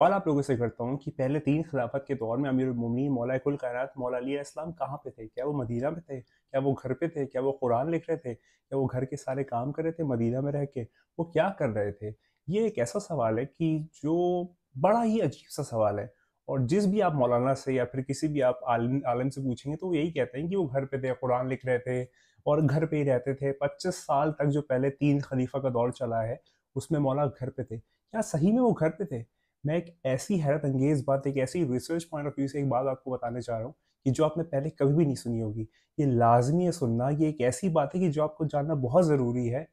सवाल आप लोगों से करता हूँ कि पहले तीन खिलाफत के दौर में अमीरुल मोमिनीन मौला कुल कायनात मौला अली अलैहिस्सलाम कहाँ पे थे? क्या वो मदीना में थे? क्या वो घर पे थे? क्या वो कुरान लिख रहे थे? क्या वो घर के सारे काम कर रहे थे मदीना में रह के? वो क्या कर रहे थे? ये एक ऐसा सवाल है कि जो बड़ा ही अजीब सा सवाल है। और जिस भी आप मौलाना से या फिर किसी भी आप आलिम आलिम से पूछेंगे तो वो यही कहते हैं कि वो घर पे थे, कुरान लिख रहे थे और घर पे ही रहते थे। 25 साल तक जो पहले तीन खलीफा का दौर चला है उसमें मौला घर पे थे। क्या सही में वो घर पे थे? मैं एक ऐसी हैरत अंगेज बात, एक ऐसी रिसर्च पॉइंट ऑफ व्यू से एक बात आपको बताने जा रहा हूँ कि जो आपने पहले कभी भी नहीं सुनी होगी। ये लाजमी है सुनना। ये एक ऐसी बात है कि जो आपको जानना बहुत ज़रूरी है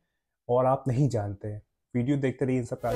और आप नहीं जानते हैं। वीडियो देखते रहिए इन सब पे।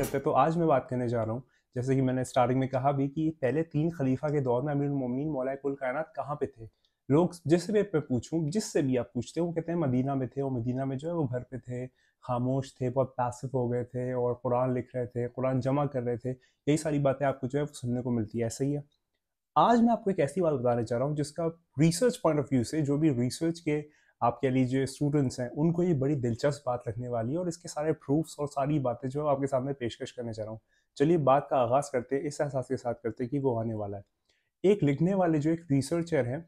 करते तो आज मैं बात करने जा रहा हूँ, जैसे कि मैंने स्टार्टिंग में कहा भी कि पहले तीन खलीफा के दौर में अमीरुल मोमिनीन मौला कुल कायनात कहाँ पे थे। लोग जिससे भी मैं पूछूं, जिससे भी आप पूछते हो वो कहते हैं मदीना में थे। और मदीना में जो है वो घर पे थे, खामोश थे, बहुत पैसिव हो गए थे और कुरान लिख रहे थे, कुरान जमा कर रहे थे। यही सारी बातें आपको जो है वो सुनने को मिलती है। ऐसा ही है। आज मैं आपको एक ऐसी बात बताने जा रहा हूँ जिसका रिसर्च पॉइंट ऑफ व्यू से, जो भी रिसर्च के आप कह लीजिए स्टूडेंट्स हैं, उनको ये बड़ी दिलचस्प बात लगने वाली है और इसके सारे प्रूफ्स और सारी बातें जो है आपके सामने पेशकश करने जा रहा हूँ। चलिए बात का आगाज़ करते हैं, इस एहसास के साथ करते हैं कि वो आने वाला है। एक लिखने वाले जो एक रिसर्चर हैं,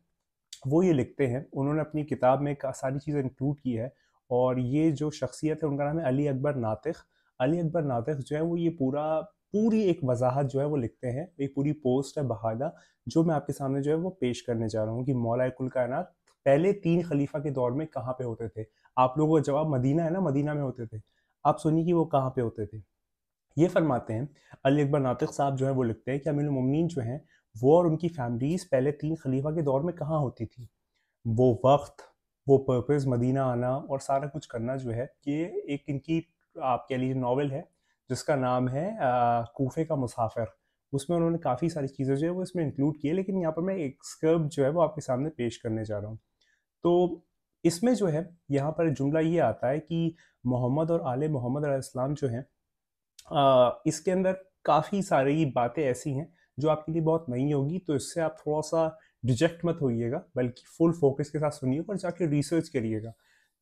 वो ये लिखते हैं, उन्होंने अपनी किताब में सारी चीज़ें इंक्लूड की है। और ये जो शख्सियत है उनका नाम है अली अकबर नातिक। अली अकबर नातिक जो है वो ये पूरी एक वजाहत जो है वो लिखते हैं। एक पूरी पोस्ट है बाकायदा, जो मैं आपके सामने जो है वो पेश करने जा रहा हूँ कि मौला कुल कायनात पहले तीन खलीफा के दौर में कहाँ पे होते थे। आप लोगों का जवाब मदीना है ना, मदीना में होते थे। आप सुनिए कि वो कहाँ पे होते थे। ये फरमाते हैं, अली अकबर नातिक साहब जो है वो लिखते हैं कि अमीरुल मोमिनीन जो हैं वो और उनकी फैमिलीज पहले तीन खलीफा के दौर में कहाँ होती थी। वो वक्त, वो पर्पस, मदीना आना और सारा कुछ करना जो है, ये एक इनकी आप कह लीजिए नॉवल है जिसका नाम है कूफे का मुसाफिर। उसमें उन्होंने काफ़ी सारी चीज़ें जो है वो इसमें इंक्लूड की है, लेकिन यहाँ पर मैं एक स्कर्ब जो है वो आपके सामने पेश करने जा रहा हूँ। तो इसमें जो है यहाँ पर जुमला ये आता है कि मोहम्मद और आले मोहम्मद अलैहिस्सलाम जो हैं, इसके अंदर काफ़ी सारी बातें ऐसी हैं जो आपके लिए बहुत नई होगी, तो इससे आप थोड़ा सा डिजेक्ट मत होइएगा, बल्कि फुल फोकस के साथ सुनिए और जाके रिसर्च करिएगा।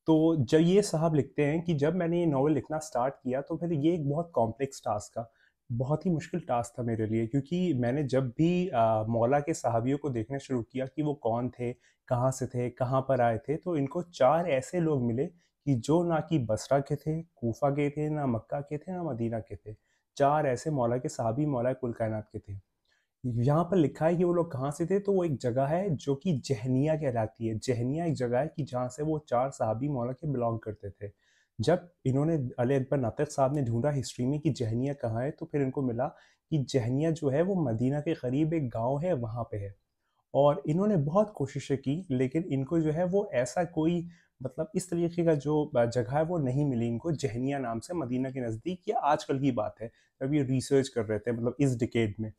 तो जब ये साहब लिखते हैं कि जब मैंने ये नॉवल लिखना स्टार्ट किया तो फिर ये एक बहुत कॉम्प्लेक्स टास्क था, बहुत ही मुश्किल टास्क था मेरे लिए, क्योंकि मैंने जब भी मौला के सहाबियों को देखना शुरू किया कि वो कौन थे, कहाँ से थे, कहाँ पर आए थे, तो इनको चार ऐसे लोग मिले कि जो ना कि बसरा के थे, कूफा के थे, ना मक्का के थे, ना मदीना के थे। चार ऐसे मौला के सहाबी मौला कुल कायनात के थे। यहाँ पर लिखा है कि वो लोग कहाँ से थे, तो वो एक जगह है जो कि जहनिया कहलाती है। जहनिया एक जगह है कि जहाँ से वो चार सहाबी मौला के बिलोंग करते थे। जब इन्होंने, अली अकबर नातिक साहब ने ढूंढा हिस्ट्री में कि जहनिया कहाँ है, तो फिर इनको मिला कि जहनिया जो है वो मदीना के करीब एक गांव है, वहाँ पे है। और इन्होंने बहुत कोशिशें की, लेकिन इनको जो है वो ऐसा कोई, मतलब इस तरीके का जो जगह है वो नहीं मिली इनको जहनिया नाम से मदीना के नज़दीक। ये आजकल की बात है, जब ये रिसर्च कर रहे थे, मतलब इस डिकेड में।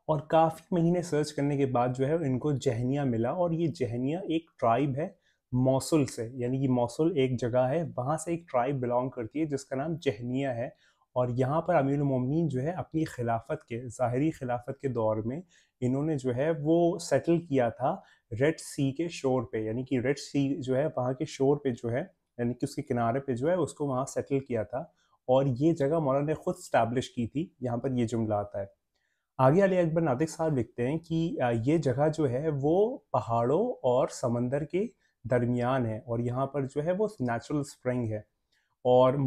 और काफ़ी महीने सर्च करने के बाद जो है इनको जहनिया मिला, और ये जहनिया एक ट्राइब है मौसुल से, यानी कि मौसुल एक जगह है, वहाँ से एक ट्राइब बिलोंग करती है जिसका नाम जहनिया है। और यहाँ पर अमीरुल मोमिनीन जो है अपनी खिलाफत के, ज़ाहिरी खिलाफत के दौर में इन्होंने जो है वो सेटल किया था रेड सी के शोर पे, यानी कि रेड सी जो है वहाँ के शोर पे जो है, यानी कि उसके किनारे पे जो है उसको वहाँ सेटल किया था। और ये जगह मौलाना ने खुद स्टैब्लिश की थी। यहाँ पर ये जुमला आता है। आगे अली अकबर नातिक साहब लिखते हैं कि ये जगह जो है वो पहाड़ों और समंदर के दरमियान है, और यहाँ पर जो है वो नेचुरल स्प्रिंग है। और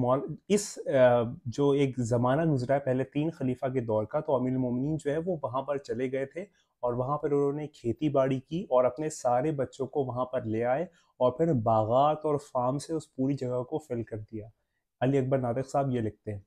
जो एक ज़माना गुजरा है पहले तीन खलीफा के दौर का, तो अमीरुल मोमिनीन जो है वो वहाँ पर चले गए थे और वहाँ पर उन्होंने खेती बाड़ी की और अपने सारे बच्चों को वहाँ पर ले आए और फिर बागात और फार्म से उस पूरी जगह को फिल कर दिया। अली अकबर नातिक साहब ये लिखते हैं।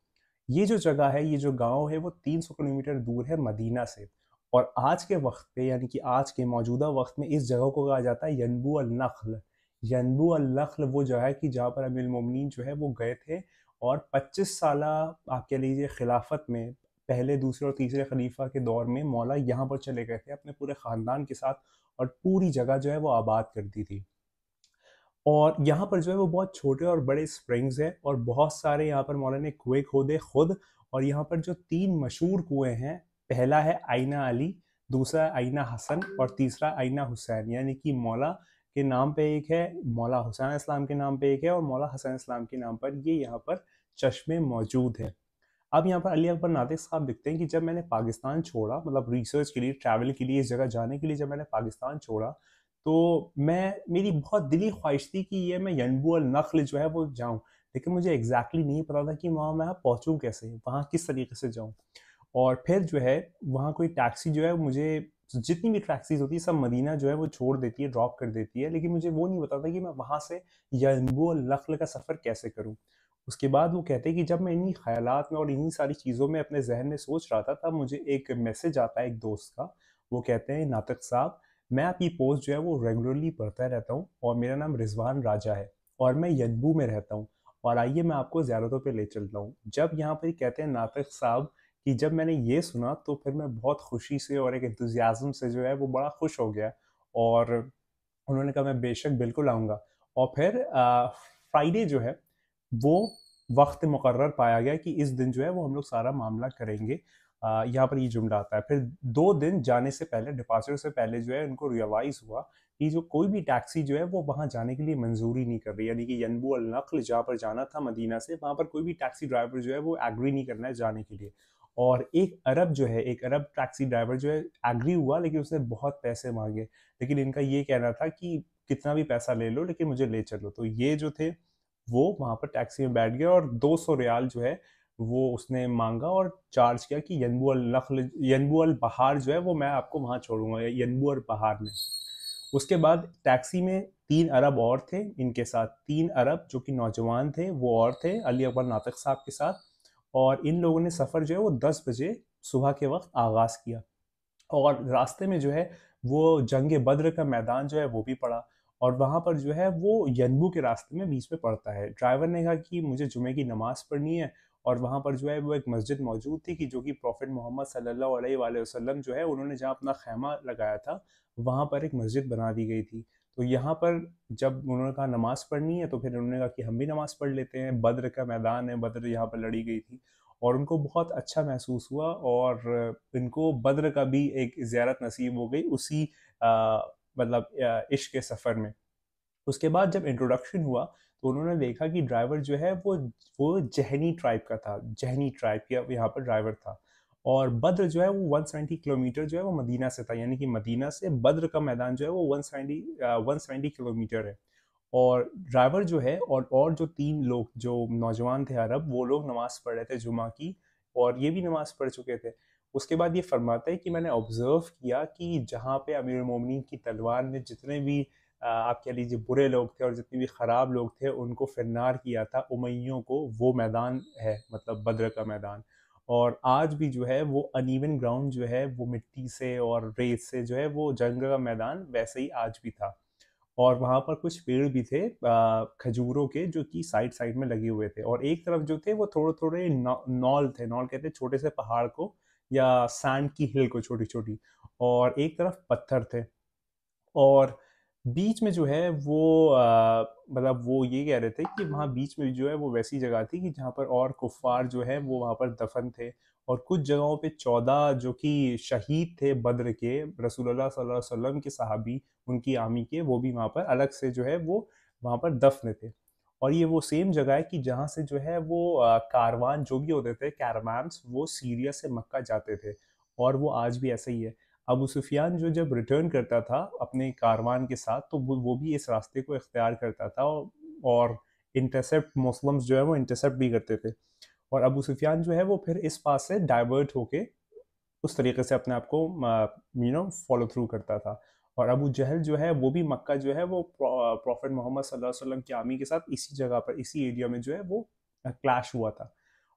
ये जो जगह है, ये जो गांव है, वो 300 किलोमीटर दूर है मदीना से। और आज के वक्त पे, यानी कि आज के मौजूदा वक्त में, इस जगह को कहा जाता है यनबू अल नख्ल। यनबू अल नख्ल वो जगह है कि जहाँ पर अमीर मोमिनीन जो है वो गए थे। और 25 साल आप कह लीजिए खिलाफत में, पहले दूसरे और तीसरे खलीफा के दौर में मौला यहाँ पर चले गए थे अपने पूरे ख़ानदान के साथ, और पूरी जगह जो है वो आबाद कर दी थी। और यहाँ पर जो है वो बहुत छोटे और बड़े स्प्रिंग्स हैं और बहुत सारे यहाँ पर मौलाना ने कुएं खोदे खुद। और यहाँ पर जो 3 मशहूर कुएं हैं, पहला है आईना अली, दूसरा है आईना हसन और तीसरा आईना हुसैन। यानी कि मौला के नाम पे एक है, मौला हुसैन इस्लाम के नाम पे एक है और मौला हसन इस्लाम के नाम पर ये यहाँ पर चश्मे मौजूद हैं। अब यहाँ पर अली अकबर नातिक साहब लिखते हैं कि जब मैंने पाकिस्तान छोड़ा, मतलब रिसर्च के लिए, ट्रैवल के लिए, इस जगह जाने के लिए जब मैंने पाकिस्तान छोड़ा, तो मेरी बहुत दिली ख्वाहिश थी कि ये मैं यनबू अल नख्ल जो है वो जाऊं, लेकिन मुझे एग्जैक्टली नहीं पता था कि वहाँ मैं पहुंचूं कैसे, वहाँ किस तरीके से जाऊं। और फिर जो है वहाँ कोई टैक्सी जो है मुझे, जितनी भी टैक्सीज होती है सब मदीना जो है वो छोड़ देती है, ड्रॉप कर देती है, लेकिन मुझे वो नहीं पता था कि मैं वहाँ से यनबू अल नख्ल का सफ़र कैसे करूँ। उसके बाद वो कहते हैं कि जब मैं इन्हीं ख्यालात में और इन्हीं सारी चीज़ों में अपने जहन में सोच रहा था, तब मुझे एक मैसेज आता है एक दोस्त का। वो कहते हैं, नातिक साहब, मैं आपकी पोस्ट जो है वो रेगुलरली पढ़ता रहता हूँ और मेरा नाम रिजवान राजा है और मैं यनबू में रहता हूँ, और आइए मैं आपको ज़ियारतों पे ले चलता हूँ। जब यहाँ पर कहते हैं नातिक साहब कि जब मैंने ये सुना तो फिर मैं बहुत खुशी से और एक इंतज़ाज़म से जो है वो बड़ा खुश हो गया। और उन्होंने कहा मैं बेशक बिल्कुल आऊँगा। और फिर फ्राइडे जो है वो वक्त मुकर्रर पाया गया कि इस दिन जो है वो हम लोग सारा मामला करेंगे। यहाँ पर ये जुमला आता है। फिर 2 दिन जाने से पहले, डिपार्चर से पहले जो है उनको रियलाइज़ हुआ कि जो कोई भी टैक्सी जो है वो वहाँ जाने के लिए मंजूरी नहीं कर रही, यानी कि यनबू अल नख्ल जहाँ पर जाना था मदीना से, वहाँ पर कोई भी टैक्सी ड्राइवर जो है वो एग्री नहीं करना है जाने के लिए। और एक अरब जो है, एक अरब टैक्सी ड्राइवर जो है एग्री हुआ, लेकिन उसने बहुत पैसे मांगे। लेकिन इनका ये कहना था कि कितना भी पैसा ले लो लेकिन मुझे ले चलो। तो ये जो थे वो वहाँ पर टैक्सी में बैठ गए और 200 रियाल जो है वो उसने मांगा और चार्ज किया कि यनबू अल नख्ल, यनबू अल बहार जो है वो मैं आपको वहाँ छोड़ूंगा, यनबू अल बहार में। उसके बाद टैक्सी में 3 अरब और थे, इनके साथ 3 अरब जो कि नौजवान थे वो और थे अली अकबर नातिक साहब के साथ। और इन लोगों ने सफ़र जो है वो 10 बजे सुबह के वक्त आगाज़ किया। और रास्ते में जो है वो जंग बद्र का मैदान जो है वो भी पड़ा। और वहाँ पर जो है वो यनबू के रास्ते में बीच में पड़ता है। ड्राइवर ने कहा कि मुझे जुमे की नमाज़ पढ़नी है, और वहाँ पर जो है वो एक मस्जिद मौजूद थी कि जो कि प्रॉफिट मोहम्मद सल्लल्लाहु अलैहि वसल्लम जो है उन्होंने जहाँ अपना खैमा लगाया था वहाँ पर एक मस्जिद बना दी गई थी। तो यहाँ पर जब उन्होंने कहा नमाज़ पढ़नी है, तो फिर उन्होंने कहा कि हम भी नमाज़ पढ़ लेते हैं, बद्र का मैदान है, बद्र यहाँ पर लड़ी गई थी। और उनको बहुत अच्छा महसूस हुआ और इनको बद्र का भी एक ज़ियारत नसीब हो गई उसी मतलब इश्क के सफ़र में। उसके बाद जब इंट्रोडक्शन हुआ तो उन्होंने देखा कि ड्राइवर जो है वो जहनी ट्राइब का था, जहनी ट्राइब का यहाँ पर ड्राइवर था। और बद्र जो है वो 170 किलोमीटर जो है वो मदीना से था, यानी कि मदीना से बद्र का मैदान जो है वो 170 किलोमीटर है। और ड्राइवर जो है और जो 3 लोग जो नौजवान थे अरब, वो लोग नमाज़ पढ़ रहे थे जुमा की, और ये भी नमाज़ पढ़ चुके थे। उसके बाद ये फरमाता है कि मैंने ऑब्ज़र्व किया कि जहाँ पे अमीर उल मोमिनीन की तलवार ने जितने भी आप कह लीजिए बुरे लोग थे और जितने भी ख़राब लोग थे उनको फिरनार किया था, उमैयों को, वो मैदान है, मतलब बद्र का मैदान। और आज भी जो है वो अनइवन ग्राउंड जो है वो मिट्टी से और रेत से जो है वो जंग का मैदान वैसे ही आज भी था। और वहाँ पर कुछ पेड़ भी थे खजूरों के, जो कि साइड साइड में लगे हुए थे, और एक तरफ जो थे वो थोड़े थोड़े नॉल थे, नॉल कहते हैं छोटे से पहाड़ को या सैंड की हिल को, छोटी छोटी, और एक तरफ पत्थर थे। और बीच में जो है वो मतलब वो ये कह रहे थे कि वहाँ बीच में जो है वो वैसी जगह थी कि जहाँ पर और कुफ़ार जो है वो वहाँ पर दफन थे। और कुछ जगहों पे 14 जो कि शहीद थे बद्र के, रसूलुल्लाह सल्लल्लाहु अलैहि वसल्लम के सहाबी, उनकी आर्मी के, वो भी वहाँ पर अलग से जो है वो वहाँ पर दफन थे। और ये वो सेम जगह है कि जहाँ से जो है वो कारवान जो भी होते थे, कैरावान्स, वो सीरिया से मक्का जाते थे, और वो आज भी ऐसा ही है। अबू सुफियान जो जब रिटर्न करता था अपने कारवान के साथ, तो वो भी इस रास्ते को इख्तियार करता था, और इंटरसेप्ट मुस्लिम्स जो है वो इंटरसेप्ट भी करते थे। और अबू सुफियान जो है वो फिर इस पास से डाइवर्ट होके उस तरीके से अपने आप को फॉलो थ्रू करता था। और अबू जहल जो है वो भी मक्का जो है वो प्रॉफिट मोहम्मद सल्लल्लाहु अलैहि वसल्लम की आर्मी के साथ इसी जगह पर, इसी एरिया में जो है वो क्लैश हुआ था।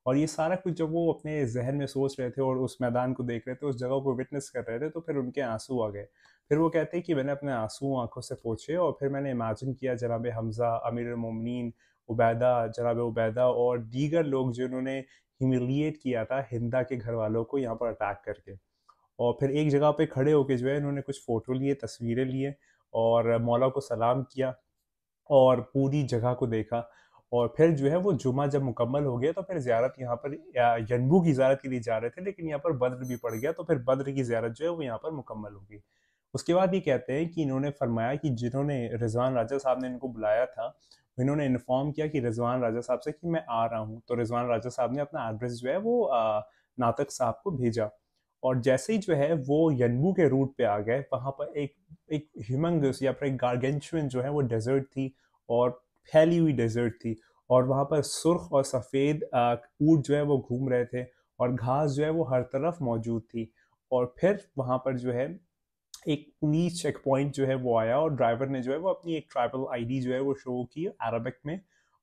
और ये सारा कुछ जब वो अपने जहन में सोच रहे थे और उस मैदान को देख रहे थे, उस जगह को विटनेस कर रहे थे, तो फिर उनके आंसू आ गए। फिर वो कहते हैं कि मैंने अपने आंसू आंखों से पोंछे और फिर मैंने इमेजिन किया जनाब हमज़ा, अमीरुल मोमिनीन उबैदा, जनाब उबैदा और दीगर लोग जिन्होंने ह्यूमिलिएट किया था हिंदा के घर वालों को यहाँ पर अटैक करके। और फिर एक जगह पे खड़े होके जो है इन्होंने कुछ फ़ोटो लिए, तस्वीरें लिए और मौला को सलाम किया। और पूरी जगह को देखा। और फिर जो है वो जुमा जब मुकम्मल हो गया तो फिर ज़ियारत यहाँ पर यनबू की ज़ियारत के लिए जा रहे थे, लेकिन यहाँ पर बद्र भी पड़ गया, तो फिर बद्र की ज़ियारत जो है वो यहाँ पर मुकम्मल हो गई। उसके बाद ये कहते हैं कि इन्होंने फरमाया कि जिन्होंने रिजवान राजा साहब ने इनको बुलाया था, इन्होंने इन्फॉर्म किया कि रिजवान राजा साहब से कि मैं आ रहा हूँ, तो रिजवान राजा साहब ने अपना एड्रेस जो है वो नातक साहब को भेजा। और जैसे ही जो है वो यनबू के रूट पे आ गए, वहाँ पर एक एक ह्यूमंगस या फिर एक गार्गेंचुअन जो है वो डेजर्ट थी, और फैली हुई डेजर्ट थी, और वहाँ पर सुर्ख और सफ़ेद ऊँट जो है वो घूम रहे थे, और घास जो है वो हर तरफ मौजूद थी। और फिर वहाँ पर जो है एक पुलिस चेक पॉइंट जो है वो आया, और ड्राइवर ने जो है वो अपनी एक ट्राइबल आईडी जो है वो शो की अरबिक में,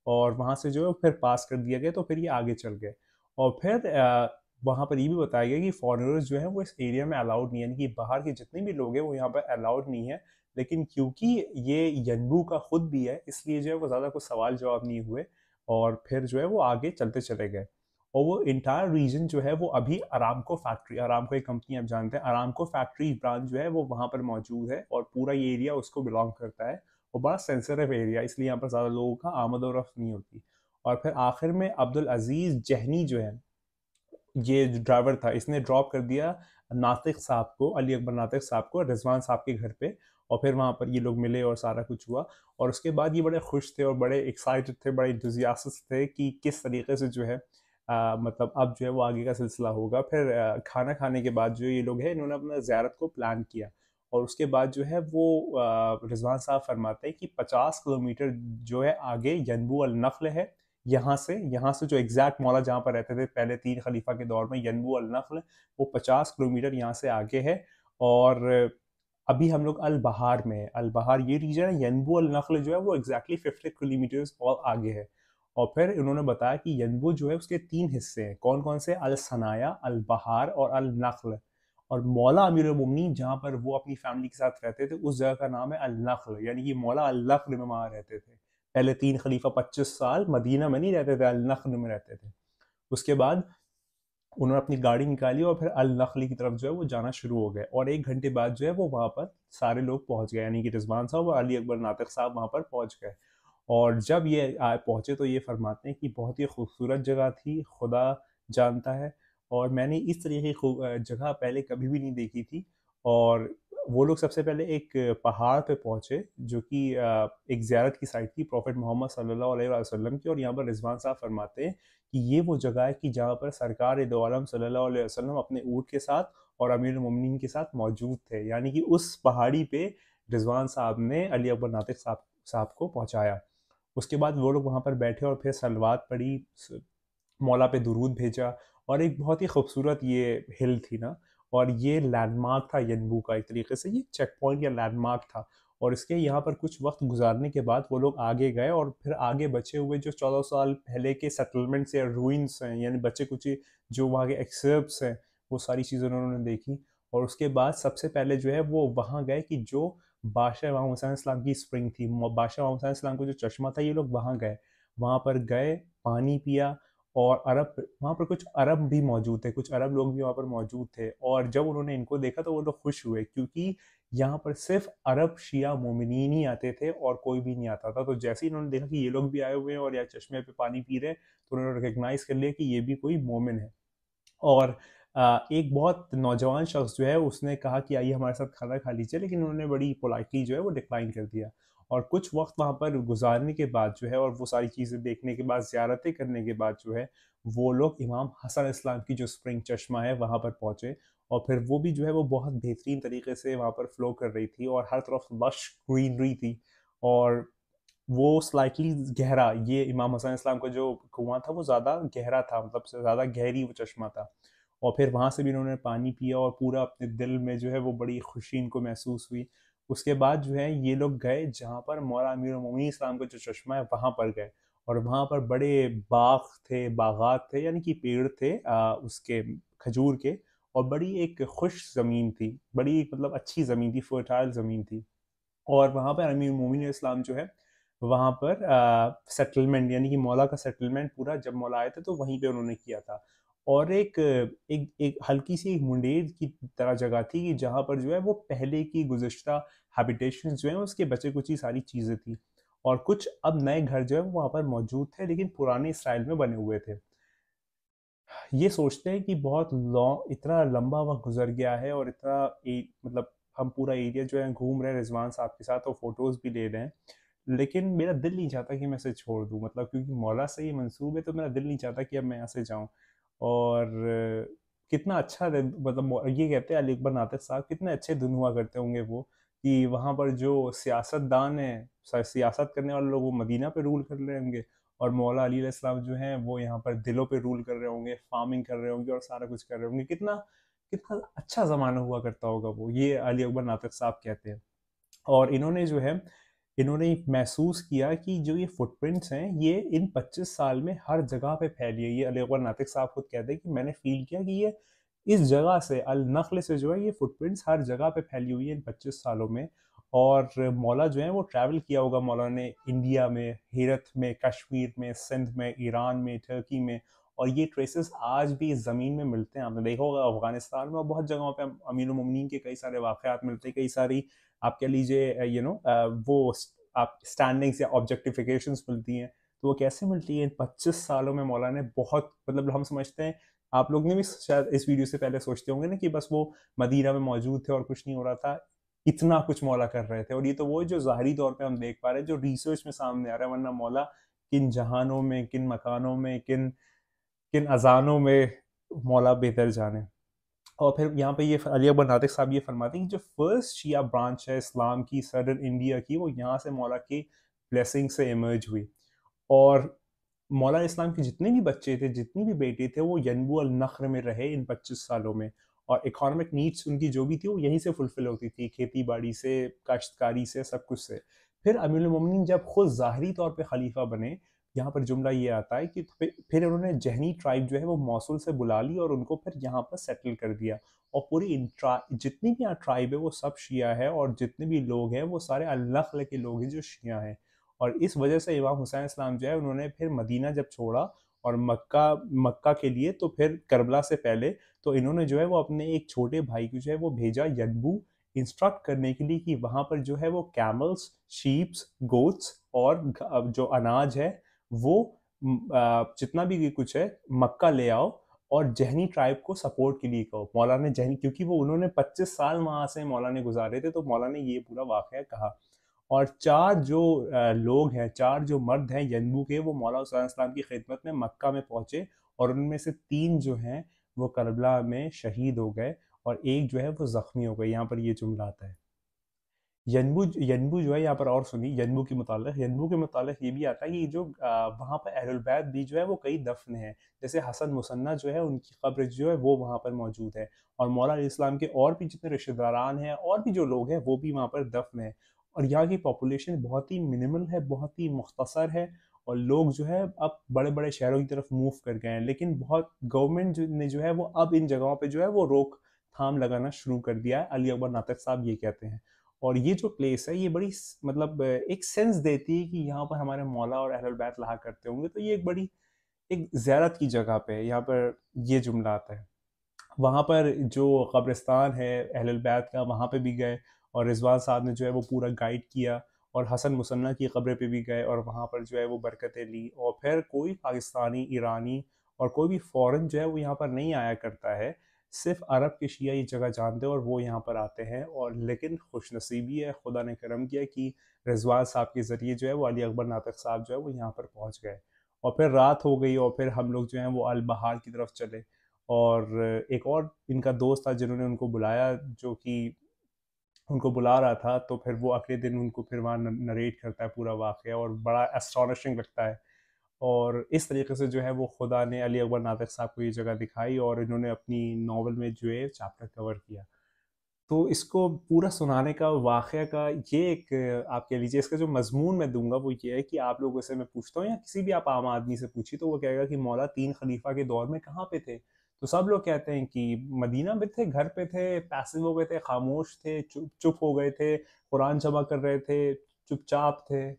और वहाँ से जो है फिर पास कर दिया गया, तो फिर ये आगे चल गए। और फिर वहाँ पर ये भी बताया गया कि फॉरेनर्स जो है वो इस एरिया में अलाउड नहीं है, यानी कि बाहर के जितने भी लोग हैं वो यहाँ पर अलाउड नहीं है। लेकिन क्योंकि ये यनबू का खुद भी है, इसलिए जो है वो ज़्यादा कुछ सवाल जवाब नहीं हुए, और फिर जो है वो आगे चलते चले गए। और वो इंटायर रीजन जो है वो अभी अरामको फैक्ट्री, अरामको एक कंपनी आप जानते हैं, अरामको फैक्ट्री ब्रांच जो है वो वहाँ पर मौजूद है, और पूरा ये एरिया उसको बिलोंग करता है। और बड़ा सेंसिटिव एरिया, इसलिए यहाँ पर ज़्यादा लोगों का आमद और रफ्त नहीं होती। और फिर आखिर में अब्दुल अजीज़ जहनी जो है, ये जो ड्राइवर था, इसने ड्रॉप कर दिया नातिक साहब को, अली अकबर नातिक साहब को रिजवान साहब के घर पे। और फिर वहाँ पर ये लोग मिले और सारा कुछ हुआ। और उसके बाद ये बड़े खुश थे और बड़े एक्साइटेड थे, बड़े इंथुजियास्टिक थे कि किस तरीके से जो है मतलब अब जो है वो आगे का सिलसिला होगा। फिर खाना खाने के बाद जो ये लोग हैं, इन्होंने अपना ज़ियारत को प्लान किया। और उसके बाद जो है वो रिजवान साहब फरमाते हैं कि 50 किलोमीटर जो है आगे यनबू अल नख्ल है। यहाँ से जो एग्जैक्ट मौला जहाँ पर रहते थे पहले 3 खलीफा के दौर में, यनबू अल नख्ल, वो 50 किलोमीटर यहाँ से आगे है। और अभी हम लोग अल बहार में है। अल बहार ये रीजन है, यनबू अल नख्ल जो है वो एग्जैक्टली 50 किलोमीटर्स और आगे है। और फिर इन्होंने बताया कि यनबू जो है उसके 3 हिस्से हैं, कौन कौन से, अल सनाया, अल बहार और अल नख्ल। और मौला अमीर उल-मोमिनीन जहाँ पर वो अपनी फैमिली के साथ रहते थे, उस जगह का नाम है अल नख्ल, यानी कि मौला अल नख्ल में वहाँ रहते थे। पहले 3 खलीफा 25 साल मदीना में नहीं रहते थे, अल नख्ल में रहते थे। उसके बाद उन्होंने अपनी गाड़ी निकाली और फिर अल नखली की तरफ जो है वो जाना शुरू हो गए, और 1 घंटे बाद जो है वो वहाँ पर सारे लोग पहुँच गए, यानी कि रिजवान साहब और अली अकबर नातिक साहब वहाँ पर पहुँच गए। और जब ये पहुँचे तो ये फरमाते हैं कि बहुत ही खूबसूरत जगह थी, खुदा जानता है, और मैंने इस तरीके की जगह पहले कभी भी नहीं देखी थी। और वो लोग सबसे पहले एक पहाड़ पे पहुँचे, जो कि एक ज़ियारत की साइट थी प्रॉफेट मोहम्मद सल्लल्लाहु अलैहि वसल्लम की। और यहाँ पर रिजवान साहब फरमाते हैं कि ये वो जगह है कि जहाँ पर सरकार दो आलम सल्लल्लाहु अलैहि वसल्लम अपने ऊँट के साथ और अमीरुल मोमिनीन के साथ मौजूद थे, यानी कि उस पहाड़ी पे रिजवान साहब ने अली अकबर नातिक साहब को पहुँचाया। उसके बाद वो लोग वहाँ पर बैठे और फिर सलवात पढ़ी, मौला पे दुरूद भेजा। और एक बहुत ही खूबसूरत ये हिल थी ना, और ये लैंडमार्क था यनबू का, एक तरीके से ये चेक पॉइंट या लैंडमार्क था। और इसके यहाँ पर कुछ वक्त गुजारने के बाद वो लोग आगे गए, और फिर आगे बचे हुए जो 14 साल पहले के सेटलमेंट्स या रूइंस हैं, यानी बचे कुछ जो वहाँ के एक्सर्ब्स हैं, वो सारी चीज़ें उन्होंने देखी। और उसके बाद सबसे पहले जो है वो वहाँ गए कि जो बादशाह इमाम हुसैन इस्लाम की स्प्रिंग थी, बादशाह इमाम हुसैन इस्लाम का जो चश्मा था, ये लोग वहाँ गए, वहाँ पर गए, पानी पिया। और अरब, वहाँ पर कुछ अरब भी मौजूद थे, कुछ अरब लोग भी वहाँ पर मौजूद थे। और जब उन्होंने इनको देखा तो वो लोग खुश हुए, क्योंकि यहाँ पर सिर्फ अरब शिया मोमिनीन ही आते थे और कोई भी नहीं आता था। तो जैसे ही इन्होंने देखा कि ये लोग भी आए हुए हैं और यहाँ चश्मे पे पानी पी रहे हैं, तो उन्होंने रिकग्नाइज कर लिया कि ये भी कोई मोमिन है। और एक बहुत नौजवान शख्स जो है उसने कहा कि आइए हमारे साथ खाना खा लीजिए, लेकिन उन्होंने बड़ी पोलाइटली जो है वो डिक्लाइन कर दिया। और कुछ वक्त वहाँ पर गुजारने के बाद जो है, और वो सारी चीज़ें देखने के बाद, ज़ियारतें करने के बाद जो है, वो लोग इमाम हसन इस्लाम की जो स्प्रिंग चश्मा है वहाँ पर पहुँचे। और फिर वो भी जो है वो बहुत बेहतरीन तरीके से वहाँ पर फ्लो कर रही थी, और हर तरफ लश ग्रीनरी थी। और वो स्लाइटली गहरा, ये इमाम हसन इस्लाम का जो कुआं था वो ज़्यादा गहरा था, मतलब से ज़्यादा गहरी वो चश्मा था। और फिर वहाँ से भी इन्होंने पानी पिया, और पूरा अपने दिल में जो है वो बड़ी खुशी इनको महसूस हुई। उसके बाद जो है ये लोग गए जहाँ पर मौला अमीरुल मोमिनीन इस्लाम का जो चश्मा है वहाँ पर गए। और वहाँ पर बड़े बाग थे, बागात थे, यानी कि पेड़ थे उसके खजूर के। और बड़ी एक खुश ज़मीन थी, बड़ी एक मतलब अच्छी ज़मीन थी, फर्टाइल ज़मीन थी। और वहाँ पर अमीरुल मोमिनीन इस्लाम जो है वहाँ पर सेटलमेंट, यानी कि मौला का सेटलमेंट पूरा जब मौला आए थे तो वहीं पे उन्होंने किया था। और एक हल्की सी मुंडेर की तरह जगह थी कि जहाँ पर जो है वो पहले की गुज़िश्ता हैबिटेशंस जो हैं उसके बचे कुछ ही सारी चीज़ें थी। और कुछ अब नए घर जो है वो वहाँ पर मौजूद थे, लेकिन पुराने स्टाइल में बने हुए थे। ये सोचते हैं कि बहुत लॉन्ग, इतना लंबा वक्त गुजर गया है और इतना मतलब हम पूरा एरिया जो है घूम रहे हैं रिजवान साहब के साथ और फोटोज भी ले रहे हैं, लेकिन मेरा दिल नहीं चाहता कि मैं इसे छोड़ दूं, मतलब क्योंकि मौला से ये मंसूब है, तो मेरा दिल नहीं चाहता कि अब मैं यहाँ से जाऊं। और कितना अच्छा मतलब ये कहते हैं अली अकबर नातिक साहब, कितने अच्छे दिन हुआ करते होंगे वो, कि वहाँ पर जो सियासतदान है, सियासत करने वाले लोग, वो मदीना पे रूल कर रहे होंगे, और मौला अली अलैहिस्सलाम जो हैं वो यहाँ पर दिलों पे रूल कर रहे होंगे, फार्मिंग कर रहे होंगे और सारा कुछ कर रहे होंगे। कितना कितना अच्छा ज़माना हुआ करता होगा वो, ये अली अकबर नातिक साहब कहते हैं। और इन्होंने जो है, इन्होंने महसूस किया कि जो ये फुटप्रिंट्स हैं ये इन 25 साल में हर जगह पे फैली है। ये अली अकबर नातिक साहब खुद कहते हैं कि मैंने फील किया कि ये इस जगह से, अल नख्ल से जो है ये फुटप्रिंट्स हर जगह पे फैली हुई है इन 25 सालों में। और मौला जो है वो ट्रैवल किया होगा मौला ने इंडिया में, हेरत में, कश्मीर में, सिंध में, ईरान में, टर्की में, और ये ट्रेसेस आज भी इस ज़मीन में मिलते हैं। आपने देखा होगा अफगानिस्तान में और बहुत जगहों पे अमीर मोमिनीन के कई सारे वाक़यात मिलते हैं, कई सारी आप कह लीजिए वो आप स्टैंडिंग्स या ऑब्जेक्टिफिकेशंस मिलती हैं। तो वो कैसे मिलती है? इन 25 सालों में मौला ने बहुत, मतलब हम समझते हैं, आप लोग ने भी शायद इस वीडियो से पहले सोचते होंगे ना कि बस वो मदीना में मौजूद थे और कुछ नहीं हो रहा था, इतना कुछ मौला कर रहे थे। और ये तो वो जो ज़ाहिरी तौर पे हम देख पा रहे हैं, जो रिसर्च में सामने आ रहा है, वरना मौला किन जहानों में, किन मकानों में, किन किन अजानों में मौला बेहतर जाने। और फिर यहाँ पे ये अली अकबर नातिक साहब ये फरमाते हैं कि जो फर्स्ट शिया ब्रांच है इस्लाम की सदर्न इंडिया की, वो यहाँ से मौला की ब्लेसिंग से इमर्ज हुई। और मौला इस्लाम के जितने भी बच्चे थे, जितनी भी बेटे थे, वो यनबू अल नख्र में रहे इन 25 सालों में। और इकोनॉमिक नीड्स उनकी जो भी थी वो यहीं से फुलफिल होती थी, खेती बाड़ी से, काश्तकारी से, सब कुछ से। फिर अमीरुल मोमिनीन जब खुद ज़ाहरी तौर पे खलीफा बने, यहाँ पर जुमला ये आता है कि फिर उन्होंने जहनी ट्राइब जो है वो मौसूल से बुला ली और उनको फिर यहाँ पर सेटल कर दिया। और पूरी जितनी भी यहाँ ट्राइब है वो सब शिया है, और जितने भी लोग हैं वो सारे अल-नख्ल के लोग हैं जो शिया हैं। और इस वजह से इमाम हुसैन इस्लाम जो है उन्होंने फिर मदीना जब छोड़ा और मक्का मक्का के लिए, तो फिर करबला से पहले तो इन्होंने जो है वो अपने एक छोटे भाई को जो है वो भेजा यनबू इंस्ट्रक्ट करने के लिए कि वहाँ पर जो है वो कैमल्स, शीप्स, गोट्स और जो अनाज है वो जितना भी कुछ है मक्का ले आओ और जहनी ट्राइब को सपोर्ट के लिए कहो। मौला ने जहनी, क्योंकि वो उन्होंने 25 साल वहाँ से मौला ने गुजारे थे, तो मौला ने ये पूरा वाक़या कहा। और 4 जो लोग हैं, 4 जो मर्द हैं यन्बू के, वो मौला हुसैन इस्लाम की खिदमत में मक्का में पहुँचे, और उनमें से 3 जो हैं वो करबला में शहीद हो गए और एक जो है वो ज़ख्मी हो गए। यहाँ पर ये जुमला आता है। यन्बू जो है यहाँ पर, और सुनिए यन्बू के मुतालिक ये भी आता है कि जो वहाँ पर अहलुल बैत भी जो है वो कई दफन हैं। जैसे हसन मुसन्ना जो है उनकी कब्र जो है वो वहाँ पर मौजूद है, और मौला इस्लाम के और भी जितने रिश्तेदारान हैं और भी जो लोग हैं वो भी वहाँ पर दफन हैं। और यहाँ की पॉपुलेशन बहुत ही मिनिमल है, बहुत ही मुख्तसर है, और लोग जो है अब बड़े बड़े शहरों की तरफ मूव कर गए हैं। लेकिन बहुत गवर्नमेंट ने जो है वो अब इन जगहों पे जो है वो रोक थाम लगाना शुरू कर दिया है, अली अकबर नातिक साहब ये कहते हैं। और ये जो प्लेस है ये बड़ी मतलब एक सेंस देती है कि यहाँ पर हमारे मौला और अहलुल बैत रहा करते होंगे, तो ये एक बड़ी एक ज़ियारत की जगह पे है। यहाँ पर ये जुमला आता है। वहाँ पर जो कब्रिस्तान है अहलुल बैत का, वहाँ पे भी गए, और रिजवान साहब ने जो है वो पूरा गाइड किया, और हसन मुसन्ना की कब्र पे भी गए और वहाँ पर जो है वो बरकतें ली। और फिर कोई पाकिस्तानी, ईरानी और कोई भी फ़ॉरेन जो है वो यहाँ पर नहीं आया करता है, सिर्फ अरब के शिया ये जगह जानते हैं और वो यहाँ पर आते हैं। और लेकिन खुशनसीबी है, खुदा ने करम किया कि रिजवान साहब के ज़रिए जो है वो अली अकबर नातिक साहब जो है वो यहाँ पर पहुँच गए। और फिर रात हो गई और फिर हम लोग जो हैं वो अल बहार की तरफ चले, और एक और इनका दोस्त था जिन्होंने उनको बुलाया, जो कि उनको बुला रहा था, तो फिर वो अगले दिन उनको फिर वहाँ नरेट करता है पूरा वाक़या, और बड़ा एस्टोनिशिंग लगता है। और इस तरीके से जो है वो खुदा ने अली अकबर नातिक साहब को ये जगह दिखाई, और इन्होंने अपनी नावल में जो है चैप्टर कवर किया। तो इसको पूरा सुनाने का, वाक़या का ये एक आप कह लीजिए, इसका जो मज़मून मैं दूँगा वो ये है कि आप लोगों से मैं पूछता हूँ या किसी भी आप आम आदमी से पूछिए, तो वो कहेगा कि मौला 3 खलीफा के दौर में कहाँ पे थे? तो सब लोग कहते हैं कि मदीना में थे, घर पे थे, पैसिव हो गए थे, खामोश थे, चुप चुप हो गए थे, कुरान जमा कर रहे थे, चुपचाप थे।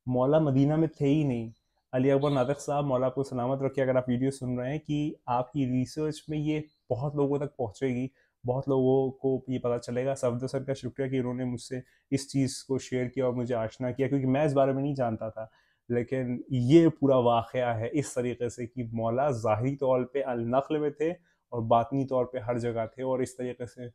मौला मदीना में थे ही नहीं। अली अकबर नातिक साहब, मौला आपको सलामत रखे, अगर आप वीडियो सुन रहे हैं, कि आपकी रिसर्च में ये बहुत लोगों तक पहुँचेगी, बहुत लोगों को ये पता चलेगा। सफदर सर का शुक्रिया कि उन्होंने मुझसे इस चीज़ को शेयर किया और मुझे आशना किया, क्योंकि मैं इस बारे में नहीं जानता था। लेकिन ये पूरा वाक़या है इस तरीके से कि मौला ज़ाहिरी तौर पे अल-नक़्ल में थे और बातिनी तौर पे हर जगह थे, और इस तरीके से